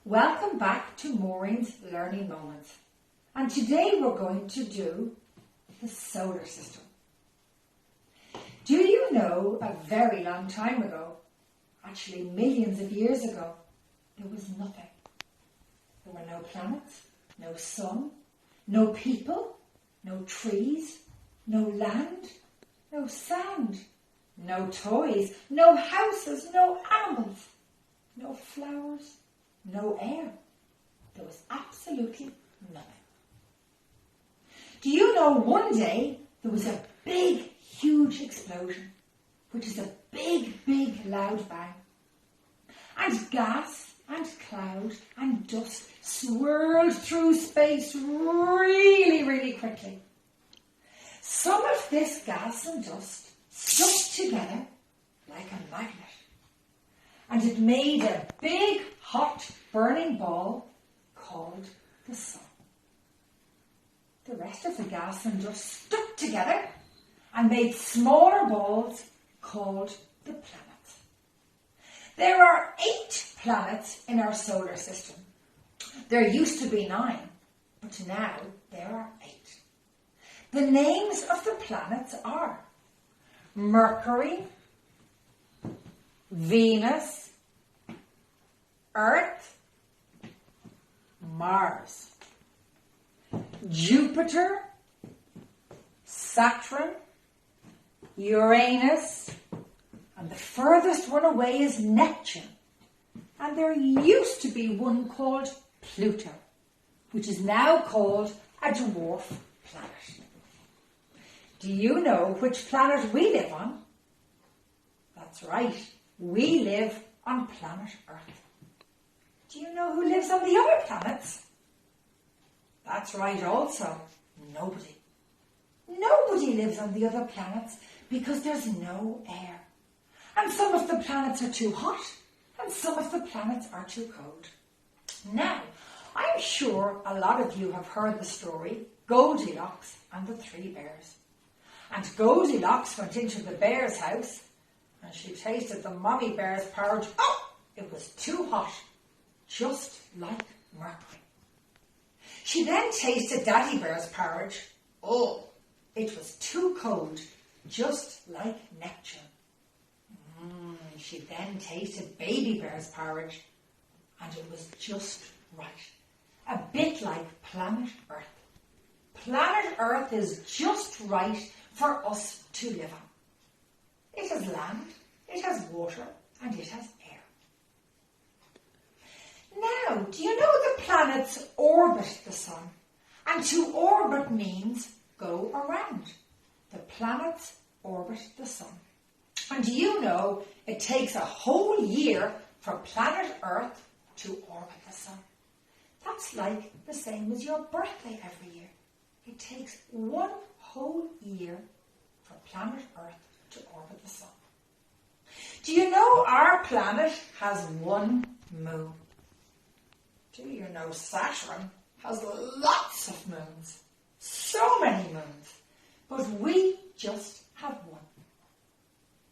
Welcome back to Maureen's Learning Moments. And today we're going to do the solar system. Do you know a very long time ago, actually millions of years ago, there was nothing. There were no planets, no sun, no people, no trees, no land, no sand, no toys, no houses, no animals, no flowers, no air. There was absolutely nothing. Do you know one day there was a big, huge explosion, which is a big, big, loud bang. And gas and cloud and dust swirled through space really, really quickly. Some of this gas and dust stuck together like a magnet. And it made a big, hot, burning ball called the sun. The rest of the gas and dust stuck together and made smaller balls called the planets. There are 8 planets in our solar system. There used to be 9, but now there are 8. The names of the planets are Mercury, Venus, Earth, Mars, Jupiter, Saturn, Uranus, and the furthest one away is Neptune. And there used to be one called Pluto, which is now called a dwarf planet. Do you know which planet we live on? That's right, we live on planet Earth. Do you know who lives on the other planets? That's right also, nobody. Nobody lives on the other planets because there's no air. And some of the planets are too hot and some of the planets are too cold. Now, I'm sure a lot of you have heard the story Goldilocks and the 3 bears. And Goldilocks went into the bear's house and she tasted the mommy bear's porridge. Oh, it was too hot, just like Mercury. She then tasted Daddy Bear's porridge. Oh, it was too cold, just like Neptune. She then tasted Baby Bear's porridge and it was just right. A bit like planet Earth. Planet Earth is just right for us to live on. It has land, it has water, and it has air. Now, do you know the planets orbit the sun? And to orbit means go around. The planets orbit the sun. And do you know it takes a whole year for planet Earth to orbit the sun? That's like the same as your birthday every year. It takes one whole year for planet Earth to orbit the sun. Do you know our planet has one moon? Do you know Saturn has lots of moons? So many moons. But we just have one.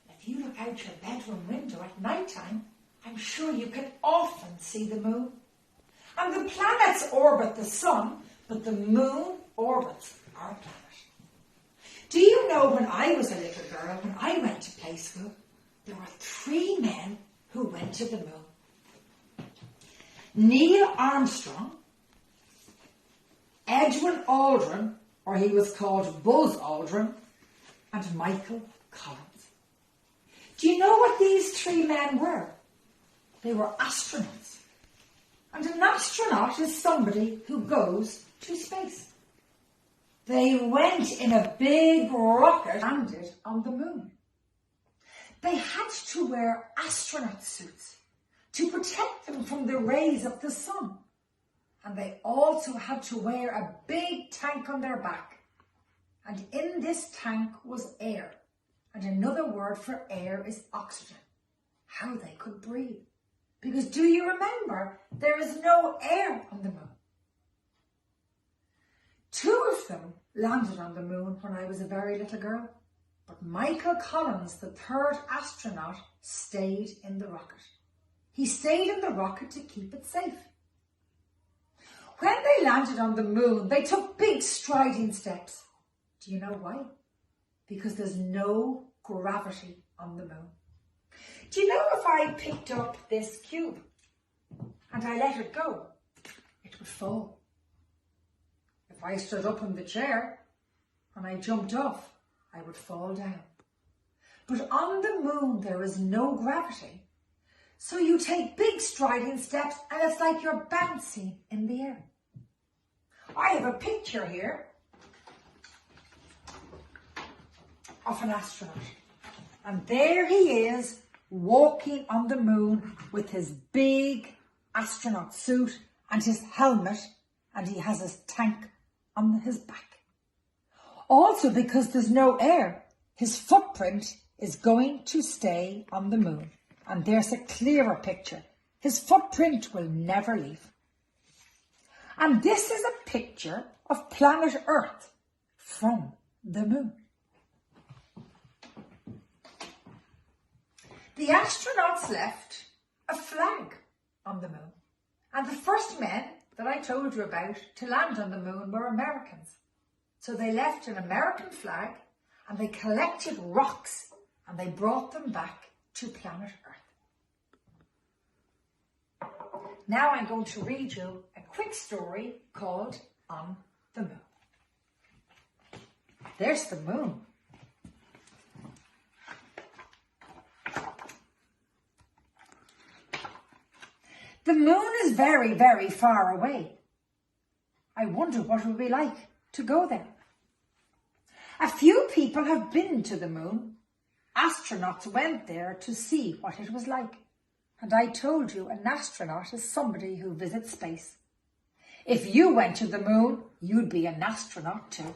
If you look out your bedroom window at night time, I'm sure you can often see the moon. And the planets orbit the sun, but the moon orbits our planet. Do you know when I was a little girl, when I went to play school, there were 3 men who went to the moon. Neil Armstrong, Edwin Aldrin, or he was called Buzz Aldrin, and Michael Collins. Do you know what these 3 men were? They were astronauts. And an astronaut is somebody who goes to space. They went in a big rocket and landed on the moon. They had to wear astronaut suits to protect them from the rays of the sun. And they also had to wear a big tank on their back. And in this tank was air. And another word for air is oxygen. How they could breathe. Because do you remember, there is no air on the moon. 2 of them landed on the moon when I was a very little girl. But Michael Collins, the 3rd astronaut, stayed in the rocket. He stayed in the rocket to keep it safe. When they landed on the moon, they took big striding steps. Do you know why? Because there's no gravity on the moon. Do you know if I picked up this cube and I let it go, it would fall. If I stood up in the chair and I jumped off, I would fall down. But on the moon, there is no gravity. So you take big striding steps and it's like you're bouncing in the air. I have a picture here of an astronaut. And there he is walking on the moon with his big astronaut suit and his helmet, and he has his tank on his back. Also, because there's no air, his footprint is going to stay on the moon. And there's a clearer picture. His footprint will never leave. And this is a picture of planet Earth from the moon. The astronauts left a flag on the moon. And the first men that I told you about to land on the moon were Americans. So they left an American flag and they collected rocks and they brought them back to planet Earth. Now I'm going to read you a quick story called On the Moon. There's the moon. The moon is very, very far away. I wonder what it would be like to go there. A few people have been to the moon. Astronauts went there to see what it was like. And I told you an astronaut is somebody who visits space. If you went to the moon, you'd be an astronaut too.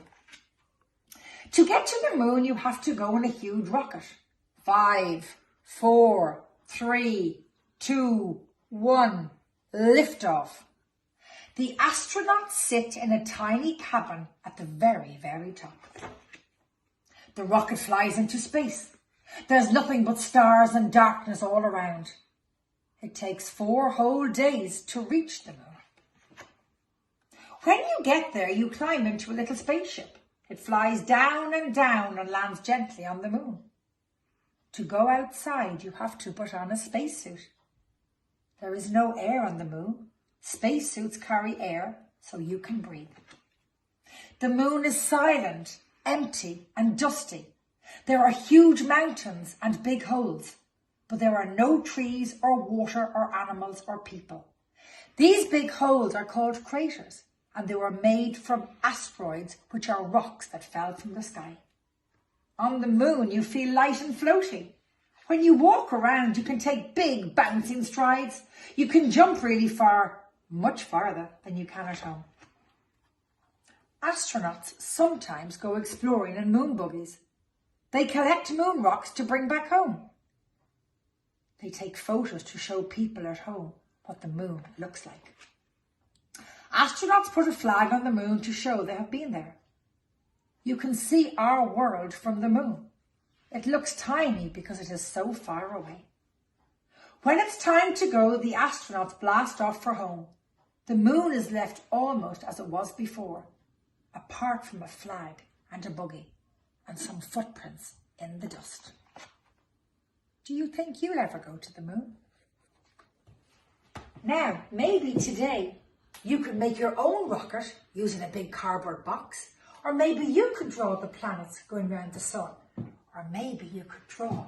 To get to the moon, you have to go in a huge rocket. 5, 4, 3, 2, 1, lift off. The astronauts sit in a tiny cabin at the very, very top. The rocket flies into space. There's nothing but stars and darkness all around. It takes 4 whole days to reach the moon. When you get there, you climb into a little spaceship. It flies down and down and lands gently on the moon. To go outside, you have to put on a spacesuit. There is no air on the moon. Spacesuits carry air so you can breathe. The moon is silent, empty and dusty. There are huge mountains and big holes, but there are no trees or water or animals or people. These big holes are called craters, and they were made from asteroids, which are rocks that fell from the sky. On the moon, you feel light and floaty. When you walk around, you can take big bouncing strides. You can jump really far, much farther than you can at home. Astronauts sometimes go exploring in moon buggies. They collect moon rocks to bring back home. They take photos to show people at home what the moon looks like. Astronauts put a flag on the moon to show they have been there. You can see our world from the moon. It looks tiny because it is so far away. When it's time to go, the astronauts blast off for home. The moon is left almost as it was before, apart from a flag and a buggy and some footprints in the dust. Do you think you'll ever go to the moon? Now, maybe today you could make your own rocket using a big cardboard box, or maybe you could draw the planets going around the sun, or maybe you could draw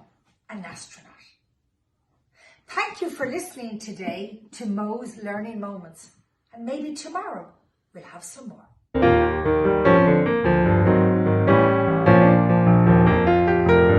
an astronaut. Thank you for listening today to Mo's Learning Moments, and maybe tomorrow we'll have some more.